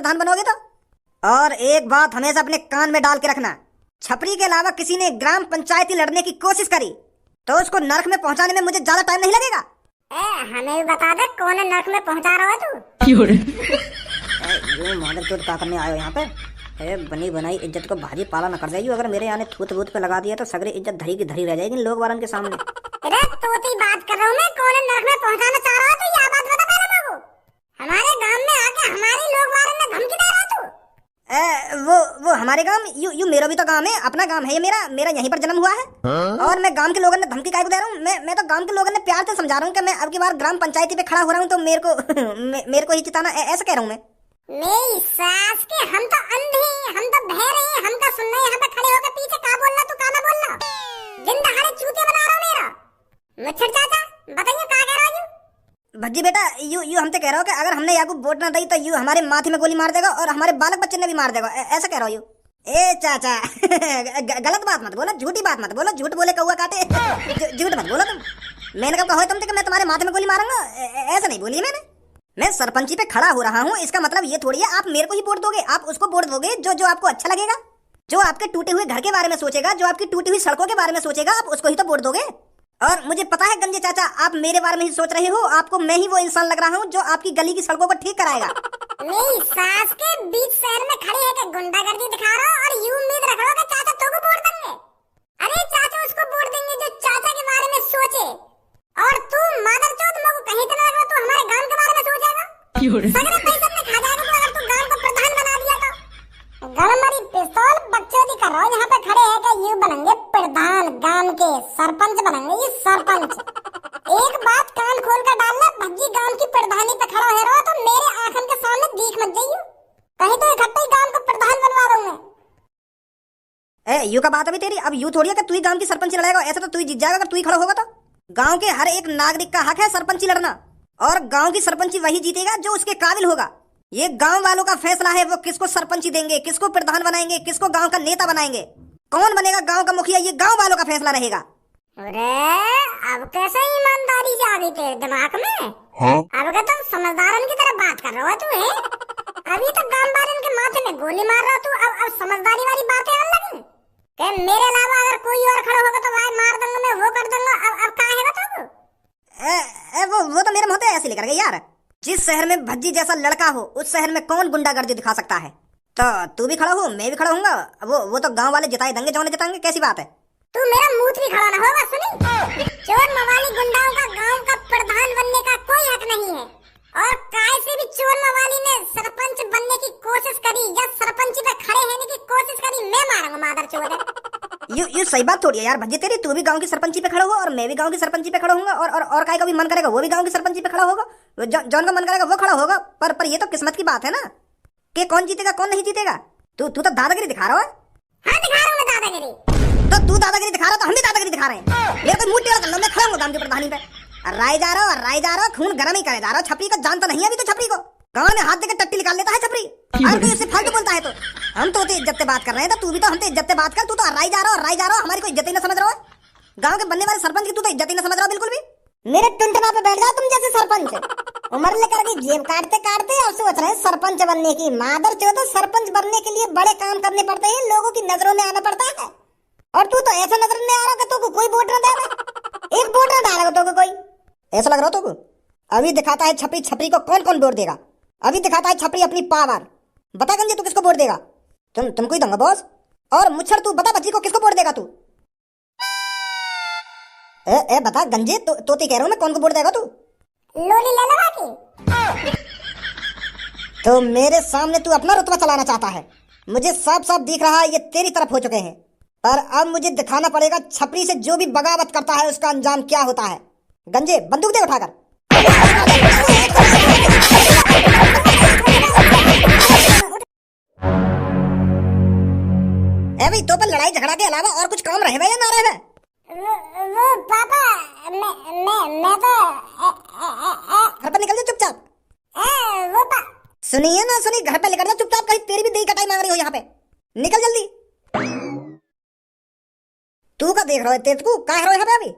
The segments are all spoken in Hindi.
प्रधान बनोगे तो। और एक बात हमेशा अपने कान में डाल के रखना, छपरी के अलावा किसी ने ग्राम पंचायती लड़ने की कोशिश करी तो उसको नरक में पहुंचाने में मुझे ज्यादा टाइम नहीं लगेगा। हमें भी बता दे कौन नरक में पहुंचा रहा है तू। ये मॉडल चोट क्या करने आयो यहाँ पे? बनी बनाई इज्जत को भाजी पाला न कर जाइयो। अगर मेरे यहाँ थूत वूत पे लगा दिया तो सगरी इज्जत धरी की धरी रह जाएगी लोग वारन के सामने। अरे तोती बात कर रहा हूँ मैं, कौन नरक में पहुंचाना चाह रहा है तू? यह बात बता पहले मेरे को। हमारे गांव में आके हमारी लोग वारन में धमकी दे रहा है तू। वो हमारे गांव, यू मेरा भी तो गांव है, अपना गांव है ये मेरा यहीं पर जन्म हुआ है। और मैं गांव के लोगों ने धमकी काहे को दे रहा हूँ? मैं तो गांव के लोगों ने प्यार से समझा रहा हूँ कि मैं अब की बार ग्राम पंचायती पे खड़ा हो रहा हूँ तो मेरे को ही जिताना, ऐसा कह रहा हूँ मैं। मेरी सास के हम तो अंधे हैं, हम तो बहरे हैं, हम तो सुन रहे हैं। यहाँ पे खड़े होकर पीछे क्या बोल रहा तू, क्या ना बोल रहा? दिन दहाड़े चूतिया बना रहा हूँ मेरा। मुच्छर चाचा बताइए क्या कह रहा है? भज्जी बेटा, यू हमसे कह रहा हो कि अगर हमने याकू वोट ना दी तो यू हमारे माथे में गोली मार देगा और हमारे बालक बच्चे ने भी मार देगा, ऐसा कह रहा हो यू? ए चाचा गलत बात मत बोलो, झूठी बात मत बोलो, झूठ बोले कौआ काटे। झूठ मत बोलो तुम। मैंने कब कहा तुमसे कि मैं तुम्हारे माथे में गोली मारूंगा? ऐसा नहीं बोली मैंने। मैं सरपंची पे खड़ा हो रहा हूँ, इसका मतलब ये थोड़ी है आप मेरे को ही वोट दोगे। आप उसको वोट दोगे जो आपको अच्छा लगेगा, जो आपके टूटे हुए घर के बारे में सोचेगा, जो आपकी टूटी हुई सड़कों के बारे में सोचेगा, आप उसको ही तो वोट दोगे। और मुझे पता है गंजे चाचा, आप मेरे बारे में ही सोच रहे हो। आपको मैं ही वो इंसान लग रहा हूँ जो आपकी गली की सड़कों को ठीक कराएगा। मेरी सास के बीच शहर में खड़े है कि गुंडागर्दी दिखा रहा हो और यूं उम्मीद रख रहा हो कि चाचा तो को वोट देंगे। अरे चाचा उसको वोट देंगे जो चाचा के बारे में सोचे। और तू मादरचोद मेरे को कहीं तो लग रहा तू हमारे गांव के बारे में सोचेगा। सगरे पैसे में खा जाएगा तू अगर तू गांव को प्रधान बना दिया तो। गलमारी पिस्तौल बकचोदी कर रहा हो, यहाँ पे खड़े है कि ये बनेंगे प्रधान, गांव के सरपंच बनेंगे। ये सरपंच एक बात कान खोल कर डालना, भज्जी गांव की प्रधानी पे खड़ा है रहा तो मेरे आंखन के सामने दिख मत जाइयो, कहीं तो इकट्ठे ही गांव को प्रधान बनवा दूंगा। यू का बात अभी तेरी, अब यू थोड़ी है कि तू ही गांव की सरपंची लड़ेगा। ऐसा तो तू ही जीत जाएगा अगर तू ही खड़ा होगा तो। गांव के हर एक नागरिक का हक है सरपंची लड़ना, और गांव की सरपंची वही जीतेगा जो उसके काबिल होगा। ये गांव वालों का फैसला है वो किसको सरपंची देंगे, किसको प्रधान बनाएंगे, किसको गांव का नेता बनाएंगे, कौन बनेगा गांव का मुखिया, ये गांव वालों का फैसला रहेगा। अरे अब कैसे ईमानदारी से आ गई तेरे दिमाग में? अब का तुम समझदारन की तरह बात कर रहा है तू है? अभी तक गांव वालों के माथे में गोली मार रहा तू, अब समझदारी वाली बातें आने लगी कि मेरे अलावा अगर कोई और खड़ा होगा तो भाई मार दूंगा मैं, वो कर दूंगा। अब क्या है तू? वो तो मेरे मुंह पे ऐसे लेकर गए यार। जिस शहर में भज्जी जैसा लड़का हो उस शहर में कौन गुंडागर्दी दिखा सकता है? तो तू भी खड़ा हो, मैं भी खड़ा होऊंगा। वो तो गांव वाले जिताए देंगे, जो जिताएंगे, कैसी बात है? तू मेरा मूत भी खड़ा ना होगा सुनी। चोर मवाली गुंडाओं का गांव का प्रधान बनने का कोई हक नहीं है। और काय से भी चोर मवाली ने सरपंच बनने की कोशिश करी या सरपंची पे खड़े रहने की कोशिश करी, मैं मारूंगा मादर चोर। यू सही बात थोड़ी है यार भज्जी तेरी। तू भी गांव की सरपंची पे खड़ा हो और मैं भी गांव की सरपंची पे खड़ा होऊंगा, और काय का भी मन करेगा वो भी गांव की सरपंची पे खड़ा होगा, जौन का मन करेगा वो खड़ा होगा। पर ये तो किस्मत की बात है ना कि कौन जीतेगा कौन नहीं जीतेगा। तू तो दादागिरी दिखा रहा है। हाँ दिखा रहा हूँ मैं दादागिरी। तो तू दादागिरी दिखा रहा तो हम भी दादागिरी दिखा रहे हैं। मेरे को मुंह टेढ़ा कर लो, मैं खड़ा हूँ गांव की प्रधानी पे। राय जा रहा हो, खून गरम ही करे जा रहा हो। छपरी को जानता नहीं है अभी तो। छपरी को गांव में हाथ देकर टट्टी निकाल लेता है छपरी। अगर तू इससे फालतू बोलता है तो हम तो इज्जत से बात कर रहे हैं, तो तू भी तो हमसे इज्जत से बात कर। तू तो राय जा रहा हो, हमारी कोई इज्जत ही ना समझ रहा है। गांव के बनने वाले सरपंच की तू तो इज्जत ही ना समझ रहा बिल्कुल भी। मेरे टुंटना पे बैठ जाओ तुम जैसे सरपंच। उम्र लेकर के जेब काटते काटते और सोच रहे हैं सरपंच बनने की। मादर चोदो, सरपंच बनने के लिए बड़े काम करने पड़ते हैं, लोगों की नजरों में आना पड़ता है। और तू तो ऐसा नजर में आ रहा कि तू कोई वोट न देगा, एक वोट न डालेगा तो कोई। ऐसा लग रहा हो तुमको? अभी दिखाता है छपरी को कौन कौन वोट देगा। अभी दिखाता है छपरी अपनी पावर। बता गंजे तू किसको वोट देगा? तुमको ही दूंगा बॉस। और मुच्छर तू बता बच्ची को किसको वोट देगा तू? ए बता गंजे, तोती कह रहा हूं मैं, कौन को वोट देगा तू? लोली ललवा की। तो मेरे सामने तू अपना रुतबा चलाना चाहता है। मुझे साफ साफ दिख रहा है ये तेरी तरफ हो चुके हैं। पर अब मुझे दिखाना पड़ेगा छपरी से जो भी बगावत करता है उसका अंजाम क्या होता है। गंजे बंदूक दे उठाकर। भाई तो पर लड़ाई झगड़ा के अलावा और कुछ काम रहे या ना रहे? वो पापा मैं तो घर पर निकल जा चुपचाप। सुनिए ना सुनी, घर पे निकल जा चुपचाप, कहीं तेरी भी दही कटाई मांग रही हो यहाँ पे। निकल जल्दी। तू का देख रहा है? तेरे को क्या है यहाँ पे अभी?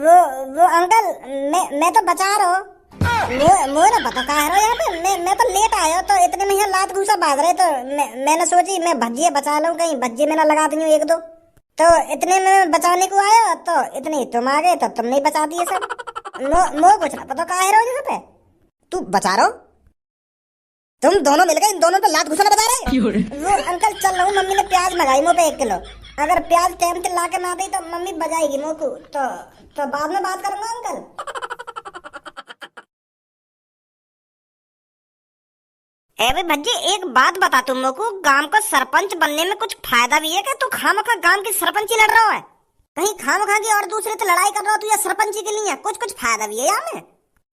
वो अंकल मैं तो बचा रहा हूँ। मोरा बता कहाँ है यहाँ पे। मैं तो लेट आया तो इतने में यहाँ लात घूसा बाज रहे तो मैंने सोची मैं भज्जिया बचा लूं, कहीं भज्जी में ना लगा दी एक दो। तो इतने में मैं बचाने को आया तो इतने ही तुम आ गए तो तुमने ही बचा दिए सब। मो कुछ ना पता कहाँ है यहाँ पे। तू बचा रहा हो, तुम दोनों मिलकर इन दोनों पे लात घुसाना बता रहे। वो अंकल चल रहा हूँ, मम्मी ने प्याज मंगाई मुँह पे 1 किलो। अगर प्याज टाइम से ला के ना दी तो मम्मी बजाएगी मुँह को। तो बाद में बात करूंगा अंकल। ए भज्जी एक बात बता, तुम लोग को गांव का सरपंच बनने में कुछ फायदा भी है क्या? तू खामखा गांव की सरपंची लड़ रहा है, कहीं खामखा की और दूसरे से लड़ाई कर रहा हो तू या सरपंची के लिए? कुछ फायदा भी है यहाँ में?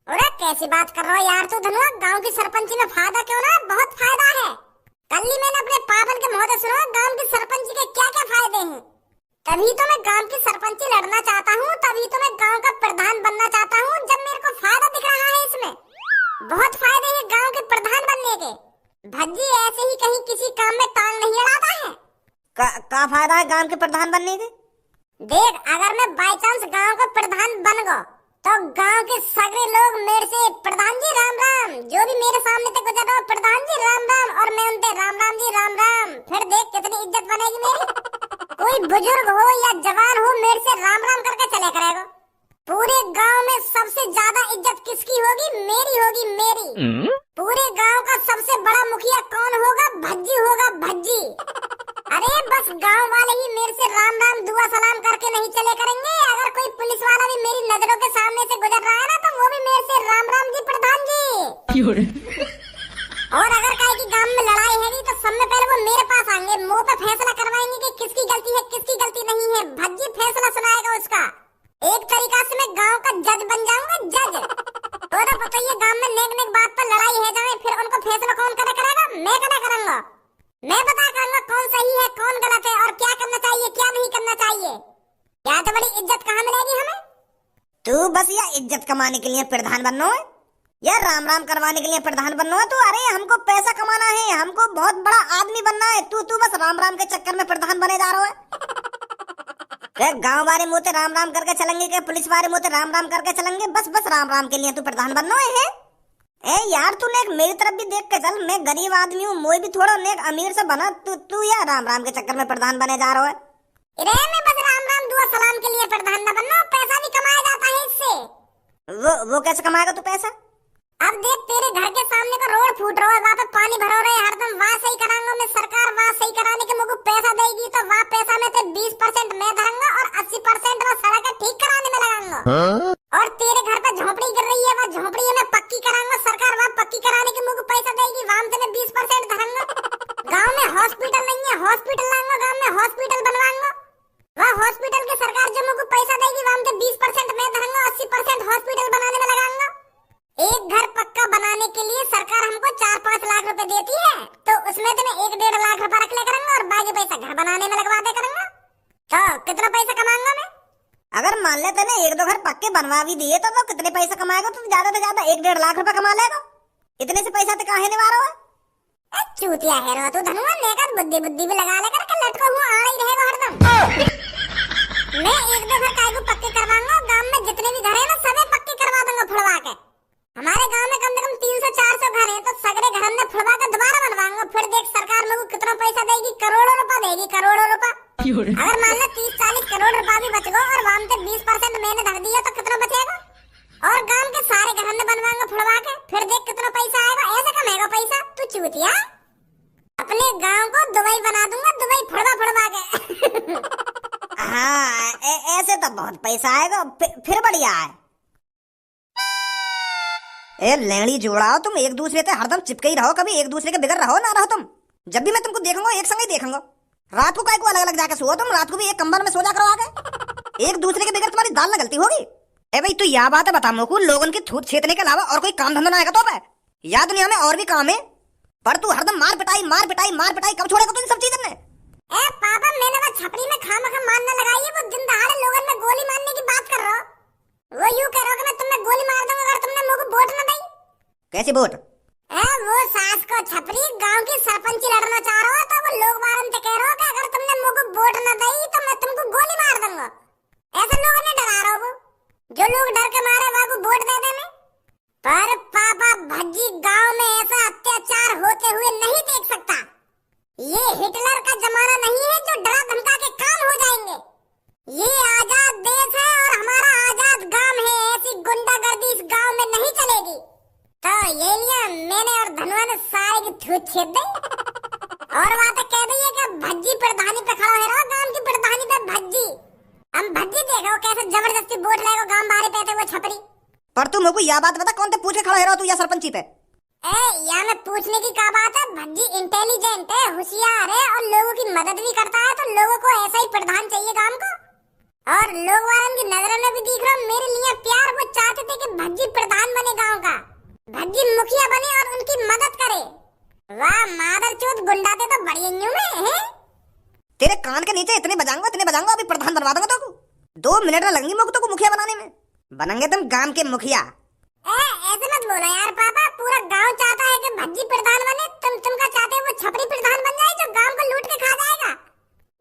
अरे कैसी बात कर रहा हो यार तू धनुआ, गांव की सरपंची में फायदा क्यों ना, बहुत फायदा है। कल ही मैंने अपने पापन के मुंह से सुना गांव की सरपंची के क्या क्या फायदे हैं। तभी तो मैं गांव की सरपंची लड़ना चाहता हूँ, तभी तो मैं गांव का प्रधान बनना चाहता हूँ, जब मेरे को फायदा दिख रहा है इसमें। बहुत फायदे हैं गांव के प्रधान बनने के। भज्जी ऐसे ही कहीं किसी काम में टांग नहीं अड़ाता है। का फायदा है गांव के प्रधान बनने के? देख, अगर मैं बाई चांस गांव का प्रधान बन गया तो गांव के सगरे लोग मेरे से प्रधान जी राम राम, जो भी मेरे सामने से गुजर रहा हो प्रधान जी राम राम, और मैं उनसे राम राम जी राम राम। फिर देख कितनी इज्जत बनेगी मेरी। कोई बुजुर्ग हो या जवान हो मेरे से राम राम करके चले करेगा। पूरे गांव में सबसे ज्यादा इज्जत किसकी होगी? मेरी होगी, मेरी। पूरे गांव का सबसे बड़ा मुखिया कौन होगा? भज्जी होगा, भज्जी। अरे बस गांव वाले ही मेरे से राम राम दुआ सलाम करके नहीं चले करेंगे। अगर कोई पुलिस वाला भी मेरी नजरों के सामने से गुजर रहा है ना, तो वो भी मेरे से राम राम जी प्रधान जी। और अगर कहीं की गांव में लड़ाई है तो सबसे पहले वो मेरे पास आएंगे, मुंह पे फैसला करवाएंगे कि किसकी गलती है किसकी गलती नहीं है। भज्जी फैसला सुनाएगा उसका। एक तरीका से मैं गांव का जज बन जाऊंगा, जज। तो बताइए गांव में नेक बात पर लड़ाई है जाए, फिर उनको फैसला कौन करेगा? मैं करूंगा। मैं बता करूंगा कौन सही है कौन गलत है और क्या करना चाहिए क्या नहीं करना चाहिए। क्या तो बड़ी इज्जत कहाँ मिलेगी हमें? तू बस या इज्जत कमाने के लिए प्रधान बनना है या राम राम करवाने के लिए प्रधान बनना है? तू अरे हमको पैसा कमाना है, हमको बहुत बड़ा आदमी बनना है। तू बस राम राम के चक्कर में प्रधान बने जा रहा है। गांव वाले मुँह से राम राम करके चलेंगे क्या पुलिस वाले मुँह से राम राम करके चलेंगे? बस राम राम के लिए तू प्रधान बनना है। ए यार तू नेक मेरी तरफ भी देख के चल, मैं गरीब आदमी हूँ, मोई भी थोड़ा नेक अमीर से बना। तू या राम राम के चक्कर में प्रधान बने जा रहा है। अरे मैं बस राम राम दुआ सलाम के लिए प्रधान न बनना, पैसा भी कमाया जाता है इससे। वो कैसे कमाएगा तू पैसा? अब देख तेरे घर के सामने का रोड फूट रहा है, वहाँ पे पानी भरा रहा है हरदम, वहाँ सही कराऊंगा मैं। सरकार वहाँ सही कराने के मुझको पैसा देगी तो वहाँ पैसा में से 20% मैं धरूंगा और 80% मैं सड़क ठीक कराने में लगाऊंगा। और तेरे घर पे झोपड़ी गिर रही है, वह झोपड़ी मैं पक्की कराऊंगा, सरकार वहाँ पक्की कराने के मुझको पैसा देगी, वहाँ से मैं 20% धरूंगा। गाँव में हॉस्पिटल नहीं है, हॉस्पिटल लाऊंगा, गाँव में हॉस्पिटल बनवाऊंगा, वह हॉस्पिटल की सरकार जो मुझको पैसा देगी वहाँ से 20% मैं धरूंगा, 80% हॉस्पिटल बनाने में लगाऊंगा। एक घर पक्का बनाने के लिए सरकार हमको 4-5 लाख रुपए देती है, तो उसमें तो मैं 1-1.5 लाख रुपए रख ले करूंगा और बाकी पैसा घर बनाने में लगवा दे करूंगा। तो कितना पैसा कमाऊंगा मैं? अगर मान लेते ना 1-2 घर पक्के बनवा भी दिए तो कितने पैसा कमाएगा? तो ज्यादा से ज्यादा 1-1.5 लाख रुपए कमा लेगा। इतने से पैसा तो कहाँ है निवारा है? चूतिया है रो तू धनुआ, नेकर बुद्धि भी लगा ले करके लटको हूँ आ ही रहेगा हरदम। मैं 1-2 घर काहे को पक्के करवाऊंगा, गांव में जितने भी घर है ना सबे पक्के करवा दूंगा फुड़वा के। हमारे गांव में कम से कम 300-400 घर है, तो सगरे घर हमने फुड़वा के दोबारा बनवाऊंगा। फिर देख सरकार मुझको कितना पैसा देगी, करोड़ों रुपए देगी, करोड़ों रुपए। अगर मान लो 30-40 करोड़ रुपए भी बच गो और वहाँ से 20% मैंने धर दिया तो कितना बचेगा? और गांव के सारे घर हमने बनवाऊंगा फुड़वा के, फिर देख कितना पैसा आएगा। ऐसे कमाएगा पैसा तू चूतिया? अपने गांव को दुबई बना दूंगा, दुबई फुड़वा के। हाँ ऐसे तो बहुत पैसा आएगा, फिर बढ़िया है। ए लेंगड़ी जोड़ाओ, तुम एक दूसरे से हरदम चिपके ही रहो, कभी एक दूसरे के बिगड़ रहो ना रहो तुम। जब भी मैं तुमको देखूंगा एक संग ही देखूंगा। रात को काय को अलग अलग जाके सोओ तुम, रात को भी एक कंबल में सो जा करो आगे। एक दूसरे के बिगड़ तुम्हारी दाल न गलती होगी। ए भाई तू यह बात है बता मोकू, लोगों की थूत छेदने के अलावा और कोई काम धंधा ना आएगा तो? या दुनिया में और भी काम है, पर तू हरदम मार पिटाई कब छोड़ेगा तू इन सब चीजों में? ए पापा मैंने वो छपरी में खामखा मारने लगाई है, वो दिन दहाड़े लोगों में गोली मारने की बात कर रहा हो। वो यूं कह रहा हो कि मैं तुम्हें गोली मार दूंगा अगर तुमने मुझको वोट न दी। कैसी वोट? वो सास को छपरी गांव की सरपंची लड़ना चाह रहा हो, तो वो लोग वारन से कह रहा हो कि अगर तुमने मुझको वोट न दी तो मैं तुमको गोली मार दूंगा। ऐसे लोगों ने डरा रहा हो, जो लोग डर के मारे वो वोट दे देने। पर नहीं देख सकता। ये हिटलर का जमाना नहीं है जो डरा धमका के काम हो जाएंगे। ये आजाद देश है और हमारा आजाद गांव है। ऐसी गुंडागर्दी इस गांव में नहीं चलेगी। तो ये लिया मैंने और धनवा ने सारे की थूत छेद दी और बात कह दी है कि भज्जी प्रधानी पे खड़ा है रहा, गांव की प्रधानी पे भज्जी। हम भज्जी देखो कैसे जबरदस्ती वोट लेगा गांव बाहर पैसे वो छपरी। पर तू मेरे को यह बात बता, कौन ते पूछ के खड़ा है रहा तू या सरपंची पे? या में पूछने की क्या बात है, भज्जी इंटेलिजेंट है, होशियार है और लोगों की मदद भी करता है। तो लोगों को ऐसा ही प्रधान चाहिए गांव को। और लोग वालों की नजरों में भी दिख रहा मेरे लिए प्यार। वो चाहते थे कि भज्जी प्रधान बने गांव का, भज्जी मुखिया बने और उनकी मदद करे। वाह मादरचोद गुंडा थे तो बड़ी न्यू में है। तेरे कान के नीचे इतने बजाऊंगा अभी प्रधान बनवा दूंगा तो 2 मिनट ना लगेंगे मुझको मुखिया बनाने में। बनेंगे तुम गांव के मुखिया। ऐसे मत बोलो यार पापा, पूरा गांव चाहता है कि भज्जी प्रधान बने। तुम क्या चाहते हो वो छपरी प्रधान बन जाए जो गांव को लूट के खा जाएगा?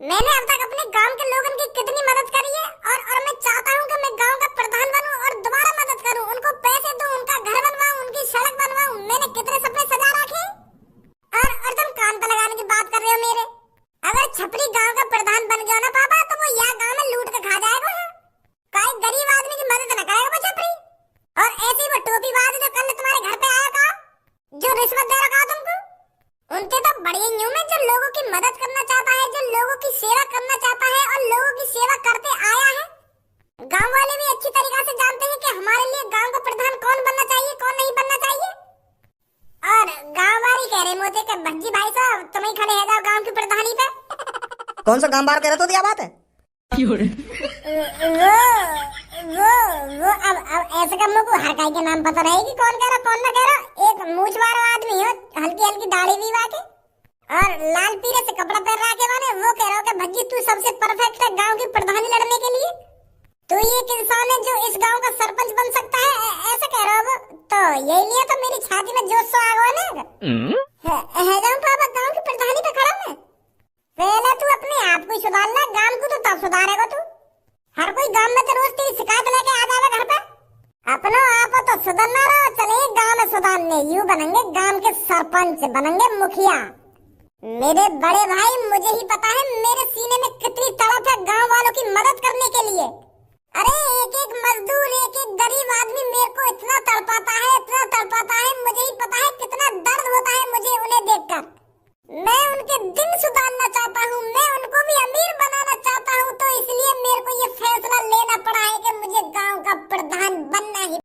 मैंने अब तक अपने गांव के लोगों की कितनी मदद करी है और मैं चाहता हूँ कि मैं गांव का प्रधान बनूं और दोबारा मदद करूं, उनको पैसे दूं, उनका घर बनवाऊं, उनकी सड़क बनवाऊं। मैंने कितने सपने सजा रखे और तुम कान पे लगाने की बात कर रहे हो मेरे। अगर छपरी गांव का प्रधान बन गया ना पापा तो वो यहाँ गांव में लूट के खा जाएगा। कोई गरीब आदमी की मदद न करेगा वो छपरी। और ऐसे ही वो टोपीबाज जो कल तुम्हारे घर पे आया था, जो रिश्वत दे रखा तुमको, उनके तो बड़े न्यू में जो लोगों की मदद करना चाहता है, जो लोगों की सेवा करना चाहता है और लोगों की सेवा करते आया है। गांव वाले भी अच्छी तरीके से जानते हैं कि हमारे लिए गांव का प्रधान कौन बनना चाहिए कौन नहीं बनना चाहिए। और गांव वाले कह रहे मोते कि भज्जी भाई साहब तुम ही खड़े है जाओ गांव की प्रधानी पे। कौन सा गांव बाहर कह रहे तो क्या बात है? वो अब ऐसे का मुझको हर काई के नाम पता रहेगी कौन कह रहा कौन ना कह रहा। एक मूछ वाला आदमी हो, हल्की हल्की दाढ़ी भी वाके और लाल पीले से कपड़ा पहन रहा के माने वो कह रहा हो कि भज्जी तू सबसे परफेक्ट है गांव की प्रधानी लड़ने के लिए। तू एक इंसान है जो इस गांव का सरपंच बन सकता है, ऐसे कह रहा हो। तो यही लिए तो मेरी छाती में जोश आ गया ना। है जाऊं पापा गांव की प्रधानी पे खड़ा मैं। पहले तू अपने आप को सुधार ले, गांव को तो तब सुधारेगा तू। हर कोई गांव में तो रोज तेरी शिकायत लेके आ जाएगा घर पे। अपनो आप तो सुधरना रहो, चले गांव में सुधारने। यू बनेंगे गांव के सरपंच, बनेंगे मुखिया। मेरे बड़े भाई मुझे ही पता है मेरे सीने में कितनी तड़प है गांव वालों की मदद करने के लिए। अरे एक एक मजदूर एक एक गरीब आदमी मेरे को इतना तड़पाता